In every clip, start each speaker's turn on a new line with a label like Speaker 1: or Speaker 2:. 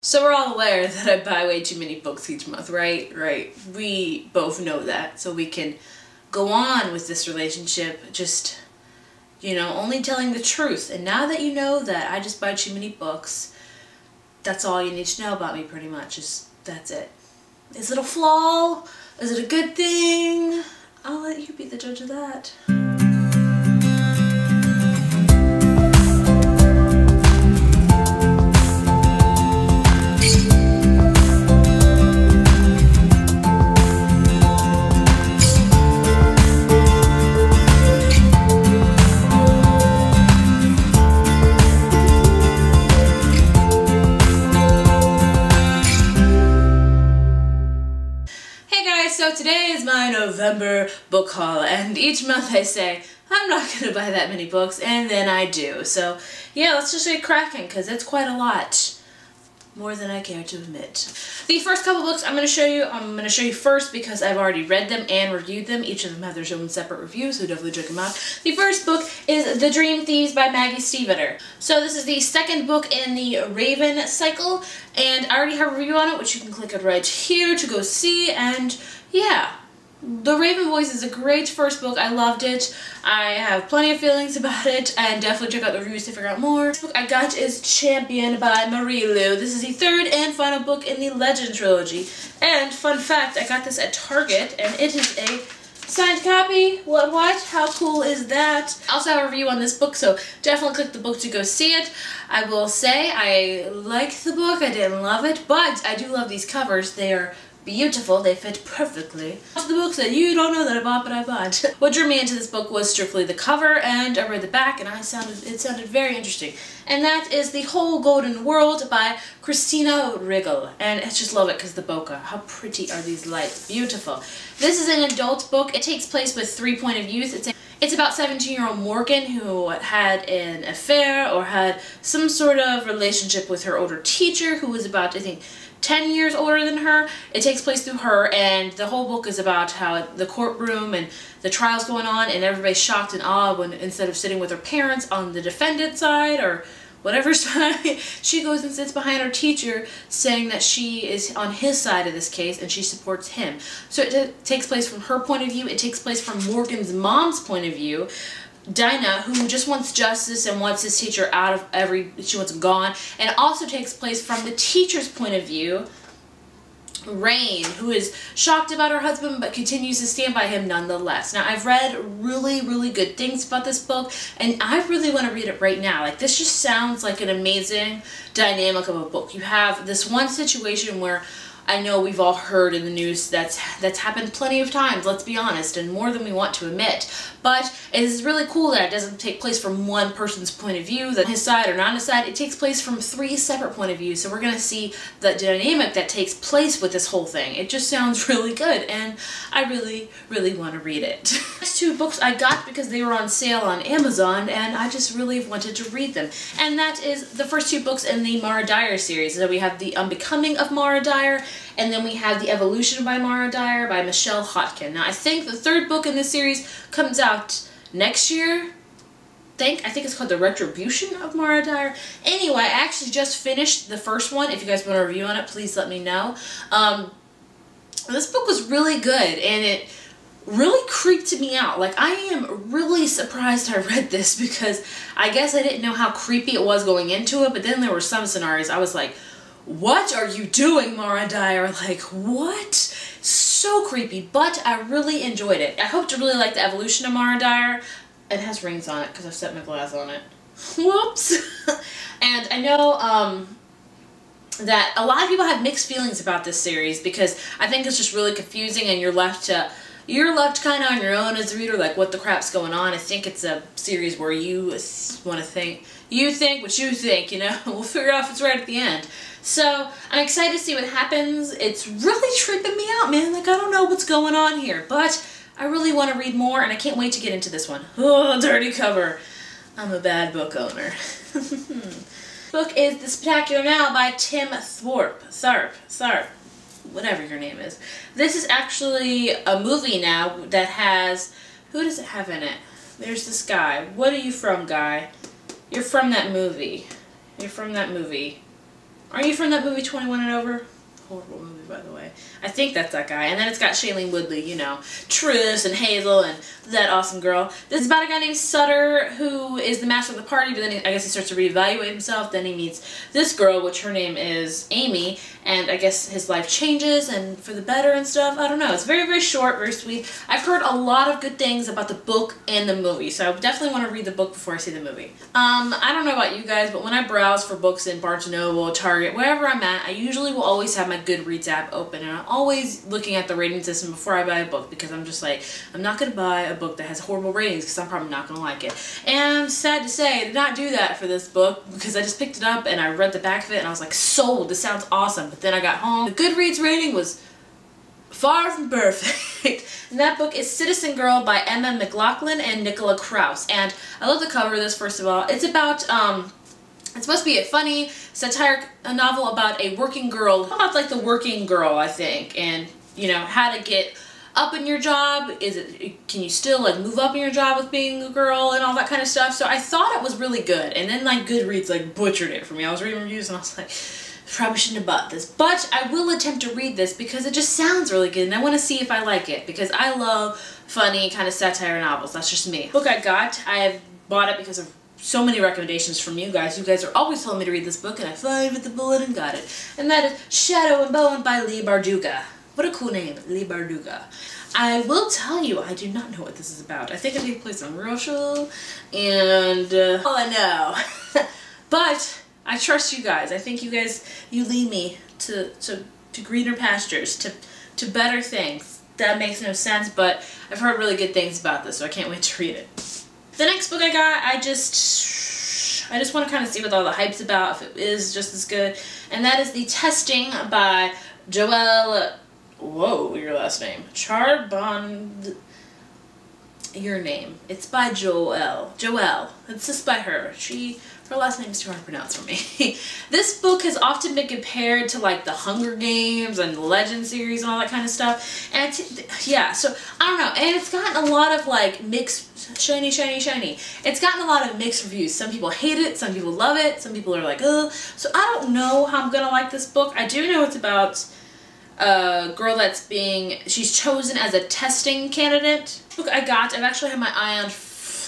Speaker 1: So we're all aware that I buy way too many books each month, right? Right. We both know that. So we can go on with this relationship just, you know, only telling the truth. And now that you know that I just buy too many books, that's all you need to know about me pretty much. That's it. Is it a flaw? Is it a good thing? I'll let you be the judge of that. So today is my November book haul, and each month I say I'm not going to buy that many books, and then I do. So yeah, let's just get cracking, because it's quite a lot. More than I care to admit. The first couple books I'm going to show you first because I've already read them and reviewed them. Each of them have their own separate reviews, so definitely check them out. The first book is The Dream Thieves by Maggie Steelheart. So this is the second book in the Raven cycle, and I already have a review on it, which you can click it right here to go see, and yeah. The Raven Voice is a great first book. I loved it. I have plenty of feelings about it, and definitely check out the reviews to figure out more. The book I got is Champion by Marie Lu. This is the third and final book in the Legend trilogy. And fun fact, I got this at Target, and it is a signed copy. What? How cool is that? I also have a review on this book, so definitely click the book to go see it. I will say I like the book. I didn't love it, but I do love these covers. They are beautiful. They fit perfectly. To the books that you don't know that I bought, but I bought. What drew me into this book was strictly the cover, and I read the back, and it sounded very interesting. And that is The Whole Golden World by Christina Riggle. And I just love it because the bokeh. How pretty are these lights? Beautiful. This is an adult book. It takes place with 3 point of views. It's about 17-year-old Morgan who had an affair or had some sort of relationship with her older teacher who was about, I think, 10 years older than her. It takes place through her, and the whole book is about how the courtroom and the trial's going on, and everybody's shocked and awed when instead of sitting with her parents on the defendant side or whatever side, she goes and sits behind her teacher saying that she is on his side of this case and she supports him. So it takes place from her point of view. It takes place from Morgan's mom's point of view, Dinah, who just wants justice and wants his teacher out of she wants him gone. And it also takes place from the teacher's point of view, Rain, who is shocked about her husband but continues to stand by him nonetheless. Now, I've read really, really good things about this book, and I really want to read it right now. Like, this just sounds like an amazing dynamic of a book. You have this one situation where I know we've all heard in the news that's happened plenty of times, let's be honest, and more than we want to admit. But it is really cool that it doesn't take place from one person's point of view, that his side or not his side. It takes place from 3 separate point of views. So we're going to see the dynamic that takes place with this whole thing. It just sounds really good, and I really, really want to read it. These 2 books I got because they were on sale on Amazon, and I just really wanted to read them. And that is the first 2 books in the Mara Dyer series. So we have The Unbecoming of Mara Dyer, and then we have The Evolution by Mara Dyer by Michelle Hodkin. Now, I think the 3rd book in this series comes out next year. I think it's called The Retribution of Mara Dyer. Anyway, I actually just finished the first one. If you guys want a review on it, please let me know. This book was really good, and it really creeped me out. Like, I am really surprised I read this because I guess I didn't know how creepy it was going into it, but then there were some scenarios I was like, what are you doing, Mara Dyer? Like, what? So creepy, but I really enjoyed it. I hope to really like The Evolution of Mara Dyer. It has rings on it because I've set my glass on it. Whoops. And I know that a lot of people have mixed feelings about this series because I think it's just really confusing, and you're left kind of on your own as a reader, like, what the crap's going on. I think it's a series where you want to think what you think, you know. We'll figure out if it's right at the end. So I'm excited to see what happens. It's really tripping me out, man. Like, I don't know what's going on here, but I really want to read more, and I can't wait to get into this one. Oh, dirty cover. I'm a bad book owner. Book is The Spectacular Now by Tim Tharp, whatever your name is. This is actually a movie now that has, who does it have in it? There's this guy. What are you from, guy? You're from that movie. You're from that movie. Are you from that movie 21 and Over? Horrible movie, by the way. I think that's that guy. And then it's got Shailene Woodley, you know, Tris and Hazel and that awesome girl. This is about a guy named Sutter who is the master of the party, but then I guess he starts to reevaluate himself. Then he meets this girl, which her name is Amy, and I guess his life changes and for the better and stuff. I don't know. It's very, very short, very sweet. I've heard a lot of good things about the book and the movie, so I definitely want to read the book before I see the movie. I don't know about you guys, but when I browse for books in Barnes & Noble, Target, wherever I'm at, I usually will always have my Goodreads app open, and I'm always looking at the rating system before I buy a book, because I'm just like, I'm not going to buy a book that has horrible ratings because I'm probably not going to like it. And I'm sad to say, I did not do that for this book, because I just picked it up and I read the back of it and I was like, sold, this sounds awesome. But then I got home, the Goodreads rating was far from perfect. And that book is Citizen Girl by Emma McLaughlin and Nicola Kraus. And I love the cover of this, first of all. It's about, it's supposed to be a funny, satiric novel about a working girl, about like the working girl, I think, and, you know, how to get up in your job. Can you still like move up in your job with being a girl and all that kind of stuff? So I thought it was really good, and then like Goodreads like butchered it for me. I was reading reviews and I was like, probably shouldn't have bought this, but I will attempt to read this because it just sounds really good and I want to see if I like it, because I love funny kind of satire novels. That's just me. Book I got, I have bought it because of so many recommendations from you guys. You guys are always telling me to read this book, and I flied with the bullet and got it. And that is Shadow and Bone by Leigh Bardugo. What a cool name, Leigh Bardugo. I will tell you, I do not know what this is about. I think it takes place in Russia, and all I know. But I trust you guys. I think you guys, you lead me to greener pastures, to better things. That makes no sense, but I've heard really good things about this, so I can't wait to read it. The next book I got, I just want to kind of see what all the hype's about, if it is just as good. And that is The Testing by Joelle, whoa, your last name, Charbon, your name. It's by Joelle. It's just by her. Her last name is too hard to pronounce for me. This book has often been compared to like the Hunger Games and the Legend series and all that kind of stuff. And yeah, so I don't know. And it's gotten a lot of like mixed, shiny. It's gotten a lot of mixed reviews. Some people hate it, some people love it, some people are like, ugh. So I don't know how I'm gonna like this book. I do know it's about a girl she's chosen as a testing candidate. Book I got, I've actually had my eye on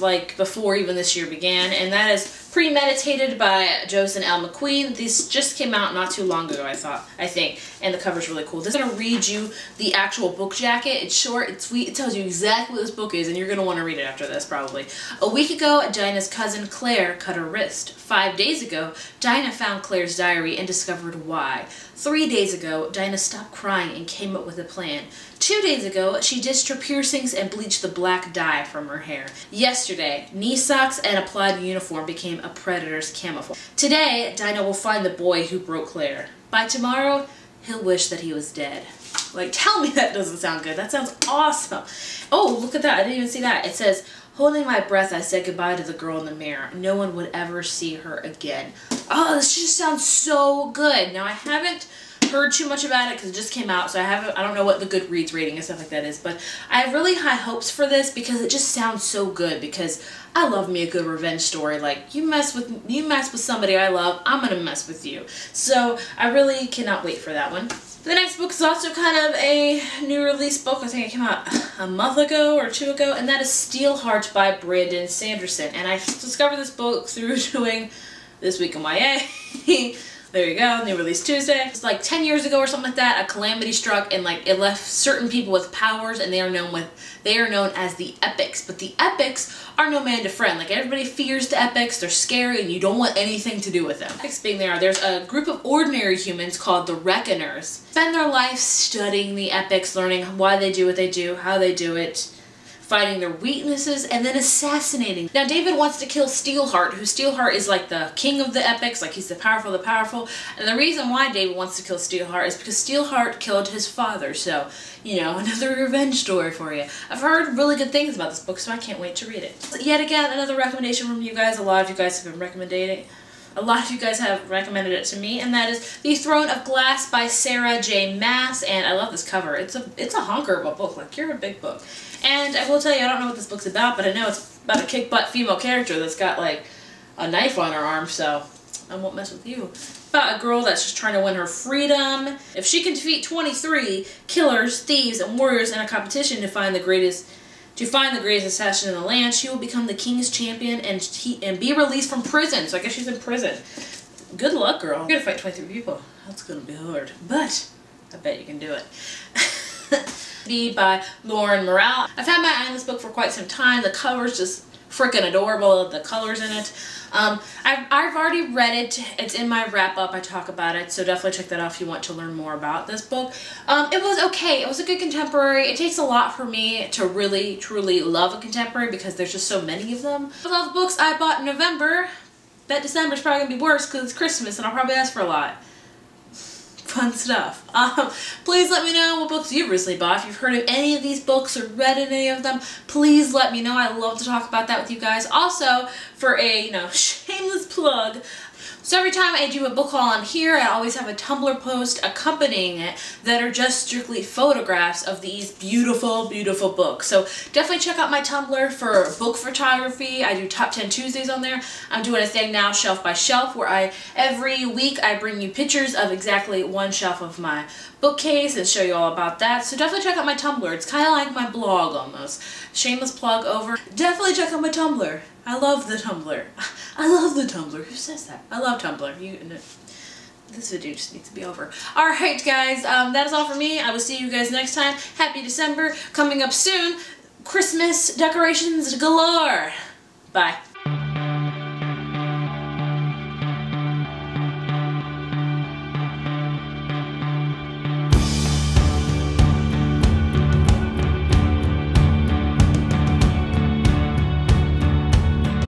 Speaker 1: like before even this year began, and that is Premeditated by Jocelyn L. McQueen. This just came out not too long ago, I think, and the cover's really cool. This is going to read you the actual book jacket. It's short, it's sweet, it tells you exactly what this book is, and you're going to want to read it after this, probably. A week ago, Dinah's cousin Claire cut her wrist. 5 days ago, Dinah found Claire's diary and discovered why. 3 days ago, Dinah stopped crying and came up with a plan. 2 days ago, she ditched her piercings and bleached the black dye from her hair. Yesterday, knee socks and a plaid uniform became a predator's camouflage. Today, Dinah will find the boy who broke Claire. By tomorrow, he'll wish that he was dead. Like, tell me that doesn't sound good. That sounds awesome. Oh, look at that. I didn't even see that. It says, holding my breath, I said goodbye to the girl in the mirror. No one would ever see her again. Oh, this just sounds so good. Now, I haven't heard too much about it because it just came out, so I don't know what the Goodreads rating and stuff like that is, but I have really high hopes for this because it just sounds so good, because I love me a good revenge story. Like, you mess with somebody I love, I'm gonna mess with you. So I really cannot wait for that one. The next book is also kind of a new release book. I think it came out a month ago or 2 ago, and that is Steelheart by Brandon Sanderson. And I discovered this book through doing This Week in YA. There you go, new release Tuesday. It's like 10 years ago or something like that, a calamity struck and like it left certain people with powers, and they are known as the epics. But the epics are no man to friend. Like, everybody fears the epics, they're scary, and you don't want anything to do with them. Epics being there's a group of ordinary humans called the Reckoners. Spend their life studying the epics, learning why they do what they do, how they do it, fighting their weaknesses, and then assassinating. Now, David wants to kill Steelheart, who Steelheart is like the king of the epics, like he's the powerful, and the reason why David wants to kill Steelheart is because Steelheart killed his father, so, you know, another revenge story for you. I've heard really good things about this book, so I can't wait to read it. Yet again, another recommendation from you guys. A lot of you guys have been recommending. A lot of you guys have recommended it to me, and that is The Throne of Glass by Sarah J. Maas, and I love this cover. It's a honker of a book, like, you're a big book. And I will tell you, I don't know what this book's about, but I know it's about a kick-butt female character that's got, like, a knife on her arm, so I won't mess with you. about a girl that's just trying to win her freedom. If she can defeat 23 killers, thieves, and warriors in a competition to find the greatest assassin in the land, she will become the king's champion and be released from prison. So I guess she's in prison. Good luck, girl. You're gonna fight 23 people. That's gonna be hard, but I bet you can do it. Be by Lauren Morale. I've had my eye on this book for quite some time. The cover's just freaking adorable. The colors in it. I've already read it. It's in my wrap up. I talk about it, so definitely check that out if you want to learn more about this book. It was okay. It was a good contemporary. It takes a lot for me to really, truly love a contemporary because there's just so many of them. With all the books I bought in November, bet December's probably gonna be worse because it's Christmas and I'll probably ask for a lot. Fun stuff. Please let me know what books you've recently bought. If you've heard of any of these books or read any of them, please let me know. I love to talk about that with you guys. Also, for a, shameless plug, so every time I do a book haul on here, I always have a Tumblr post accompanying it that are just strictly photographs of these beautiful, beautiful books. So definitely check out my Tumblr for book photography. I do Top 10 Tuesdays on there. I'm doing a thing now, Shelf by Shelf, where every week I bring you pictures of exactly one shelf of my bookcase and show you all about that. So definitely check out my Tumblr. It's kind of like my blog almost. Shameless plug over. Definitely check out my Tumblr. I love the Tumblr. I love the Tumblr. Who says that? I love Tumblr. This video just needs to be over. Alright guys, that is all for me. I will see you guys next time. Happy December. Coming up soon. Christmas decorations galore. Bye.